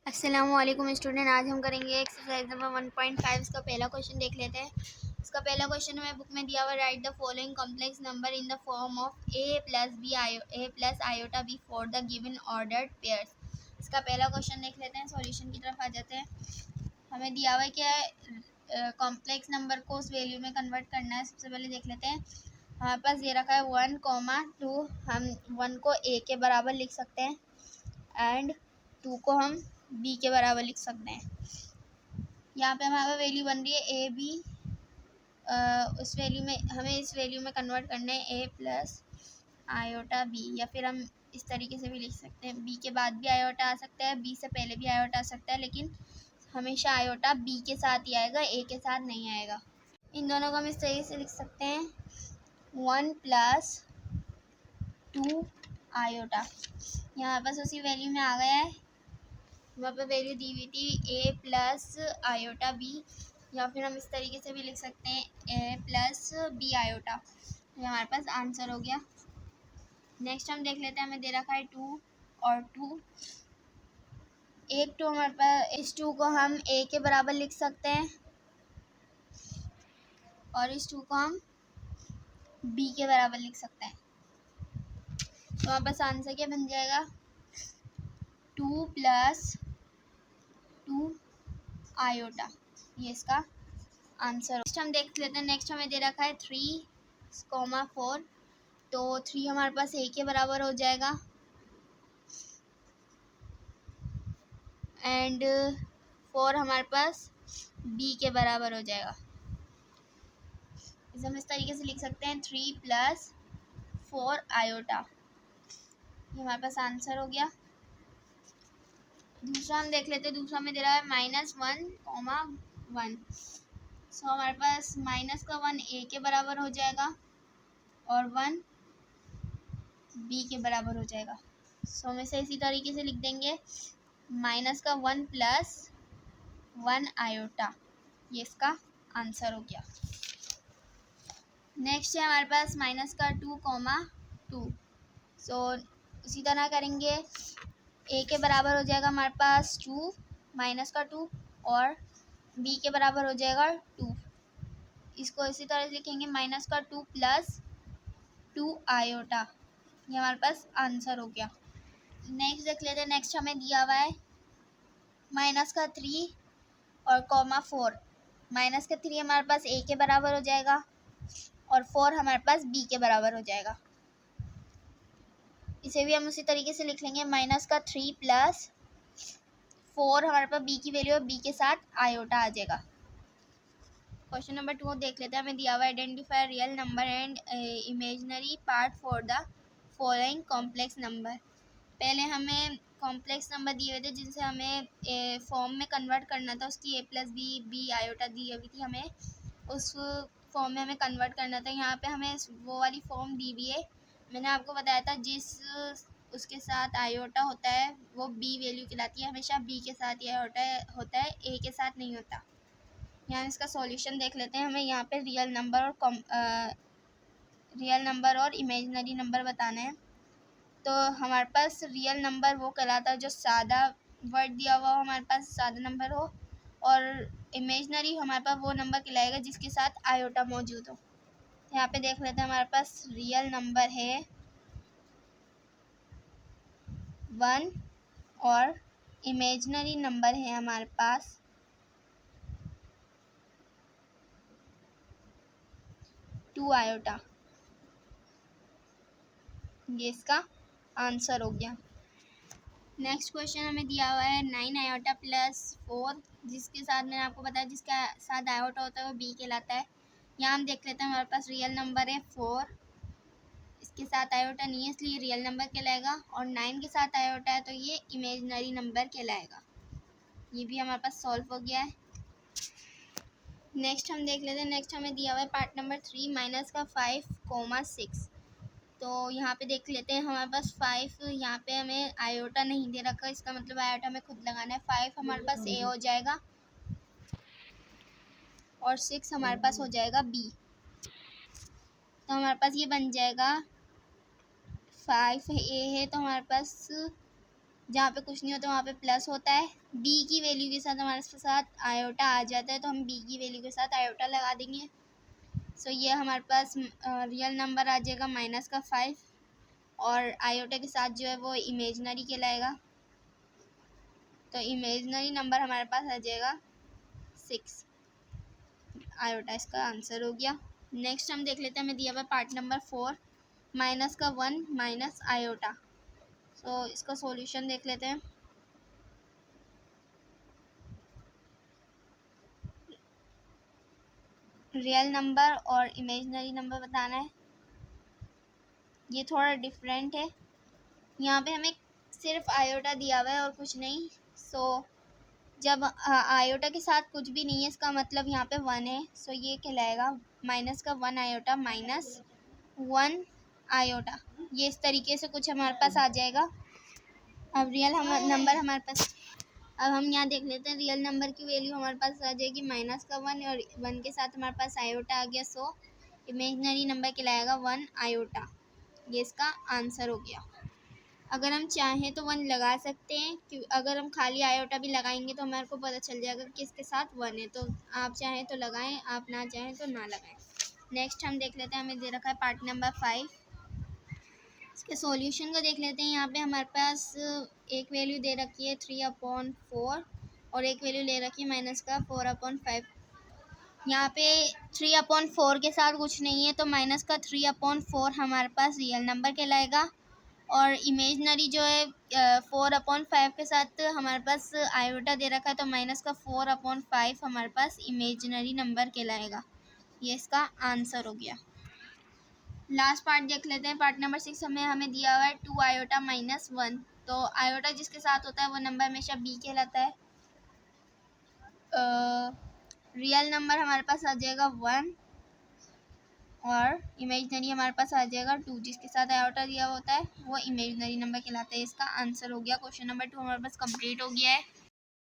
अस्सलामुअलैकुम स्टूडेंट, आज हम करेंगे एक्सरसाइज नंबर 1.5। इसका पहला क्वेश्चन देख लेते हैं। इसका पहला क्वेश्चन हमें बुक में दिया हुआ, write the following complex number in the form of a plus iota B for the given ordered pairs. इसका पहला क्वेश्चन देख लेते हैं, सॉल्यूशन की तरफ आ जाते हैं। हमें दिया हुआ है क्या कॉम्प्लेक्स नंबर को उस वैल्यू में कन्वर्ट करना है। सबसे पहले देख लेते हैं, हमारे पास ये रखा है 1, 2। हम 1 को a के बराबर लिख सकते हैं एंड 2 को हम b के बराबर लिख सकते हैं। यहाँ पे हमारे वैल्यू बन रही है ए बी। उस वैल्यू में हमें इस वैल्यू में कन्वर्ट करना है a प्लस आयोटा b, या फिर हम इस तरीके से भी लिख सकते हैं, b के बाद भी आयोटा आ सकता है, b से पहले भी आयोटा आ सकता है, लेकिन हमेशा आयोटा b के साथ ही आएगा, a के साथ नहीं आएगा। इन दोनों को हम इस तरीके से लिख सकते हैं 1 प्लस 2 आयोटा। यहाँ पास उसी वैल्यू में आ गया है। वहाँ पर वैल्यू दी हुई थी a प्लस आयोटा b, या फिर हम इस तरीके से भी लिख सकते हैं a प्लस b आयोटा। ये हमारे पास आंसर हो गया। नेक्स्ट हम देख लेते हैं, हमें दे रखा है 2 और 2। एक 2 हमारे पास, इस 2 को हम a के बराबर लिख सकते हैं और इस 2 को हम b के बराबर लिख सकते हैं। तो हमारे पास आंसर क्या बन जाएगा, 2 प्लस 2 आयोटा। ये इसका आंसर। नेक्स्ट हम देख लेते हैं, नेक्स्ट हमें दे रखा है 3, 4। तो 3 हमारे पास a के बराबर हो जाएगा एंड 4 हमारे पास b के बराबर हो जाएगा। इसे हम इस तरीके से लिख सकते हैं 3 प्लस 4 आयोटा। ये हमारे पास आंसर हो गया। दूसरा हम देख लेते हैं, दूसरा में दे रहा है -1, 1। सो हमारे पास माइनस का 1 a के बराबर हो जाएगा और 1 b के बराबर हो जाएगा। सो हम इसे इसी तरीके से लिख देंगे, माइनस का 1 प्लस 1 आयोटा। ये इसका आंसर हो गया। नेक्स्ट है हमारे पास माइनस का 2, 2। सो उसी तरह करेंगे, a के बराबर हो जाएगा हमारे पास 2 माइनस का 2 और b के बराबर हो जाएगा 2। इसको इसी तरह से लिखेंगे, माइनस का 2 प्लस 2 आयोटा। ये हमारे पास आंसर हो गया। नेक्स्ट देख लेते हैं, नेक्स्ट हमें दिया हुआ है माइनस का 3 और 4। माइनस का 3 हमारे पास a के बराबर हो जाएगा और 4 हमारे पास b के बराबर हो जाएगा। इसे भी हम उसी तरीके से लिख लेंगे, माइनस का 3 प्लस 4 हमारे पास b की वैल्यू है, b के साथ आयोटा आ जाएगा। क्वेश्चन नंबर 2 देख लेते हैं, हमें दिया हुआ है identify real number and imaginary part for the following complex number. पहले हमें कॉम्प्लेक्स नंबर दिए हुए थे जिनसे हमें फॉर्म में कन्वर्ट करना था, उसकी a प्लस बी आयोटा दी हुई थी, हमें उस फॉर्म में हमें कन्वर्ट करना था। यहाँ पे हमें वो वाली फॉर्म दी हुई है। मैंने आपको बताया था जिस उसके साथ आयोटा होता है वो b वैल्यू कहलाती है, हमेशा b के साथ ही आयोटा होता है, a के साथ नहीं होता। यहाँ इसका सॉल्यूशन देख लेते हैं। हमें यहाँ पे रियल नंबर और इमेजिनरी नंबर बताना है। तो हमारे पास रियल नंबर वो कहलाता है जो सादा वर्ड दिया हुआ हो, हमारे पास सादा नंबर हो, और इमेजिनरी हमारे पास वो नंबर कहलाएगा जिसके साथ आयोटा मौजूद हो। यहाँ पे देख लेते हैं, हमारे पास रियल नंबर है 1 और इमेजिनरी नंबर है हमारे पास 2 आयोटा। ये इसका आंसर हो गया। नेक्स्ट क्वेश्चन हमें दिया हुआ है 9 आयोटा प्लस 4, जिसके साथ मैंने आपको बताया जिसका साथ आयोटा होता है वो b कहलाता है। यहाँ हम देख लेते हैं, हमारे पास रियल नंबर है 4, इसके साथ आयोटा नहीं है इसलिए रियल नंबर कहलाएगा, और 9 के साथ आयोटा है तो ये इमेजिनरी नंबर कहलाएगा। ये भी हमारे पास सॉल्व हो गया है। नेक्स्ट हम देख लेते हैं, नेक्स्ट हमें दिया हुआ है पार्ट नंबर 3 माइनस का 5, 6। तो यहाँ पे देख लेते हैं, हमारे पास 5, यहाँ पे हमें आयोटा नहीं दे रखा, इसका मतलब आयोटा हमें खुद लगाना है। 5 हमारे पास a हो जाएगा और 6 हमारे पास हो जाएगा b। तो हमारे पास ये बन जाएगा 5 a है तो हमारे पास जहाँ पे कुछ नहीं होता वहाँ पे प्लस होता है। बी की वैल्यू के साथ हमारे साथ आयोटा आ जाता है, तो हम बी की वैल्यू के साथ आयोटा लगा देंगे। सो ये हमारे पास रियल नंबर आ जाएगा -5, और आयोटा के साथ जो है वो इमेजनरी कहलाएगा। तो इमेजनरी नंबर हमारे पास आ जाएगा 6। आयोटा इसका आंसर हो गया। नेक्स्ट हम देख लेते हैं, हमें दिया हुआ पार्ट नंबर 4, -1 माइनस आयोटा। सो इसका सॉल्यूशन देख लेते हैं। रियल नंबर और इमेजनरी नंबर बताना है, ये थोड़ा डिफरेंट है। यहाँ पे हमें सिर्फ आयोटा दिया हुआ है और कुछ नहीं। सो जब आयोटा के साथ कुछ भी नहीं है, इसका मतलब यहाँ पे 1 है। सो ये कहलाएगा -1 आयोटा -1 आयोटा। ये इस तरीके से कुछ हमारे पास आ जाएगा। अब रियल नंबर हमारे पास, अब हम यहाँ देख लेते हैं रियल नंबर की वैल्यू हमारे पास आ जाएगी -1 और 1 के साथ हमारे पास आयोटा आ गया। सो इमेजनरी नंबर कहलाएगा 1 आयोटा। ये इसका आंसर हो गया। अगर हम चाहें तो 1 लगा सकते हैं, क्यों अगर हम खाली आयोटा भी लगाएंगे तो हमारे को पता चल जाएगा कि इसके साथ 1 है। तो आप चाहें तो लगाएं, आप ना चाहें तो ना लगाएं। नेक्स्ट हम देख लेते हैं, हमें दे रखा है पार्ट नंबर 5। इसके सॉल्यूशन को देख लेते हैं। यहाँ पे हमारे पास एक वैल्यू दे रखी है 3/4 और एक वैल्यू ले रखी है -4/5। यहाँ पे 3/4 के साथ कुछ नहीं है, तो -3/4 हमारे पास रियल नंबर कहलाएगा। और इमेजनरी जो है 4/5 के साथ हमारे पास आयोटा दे रखा है, तो -4/5 हमारे पास इमेजनरी नंबर कहलाएगा। ये इसका आंसर हो गया। लास्ट पार्ट देख लेते हैं, पार्ट नंबर 6 हमें दिया हुआ है 2 आयोटा -1। तो आयोटा जिसके साथ होता है वो नंबर हमेशा बी कहलाता है। रियल नंबर हमारे पास आ जाएगा 1 और इमेजनरी हमारे पास आ जाएगा 2। जिसके साथ आयोटा दिया होता है वो इमेजनरी नंबर कहलाता है। इसका आंसर हो गया। क्वेश्चन नंबर 2 हमारे पास कंप्लीट हो गया है।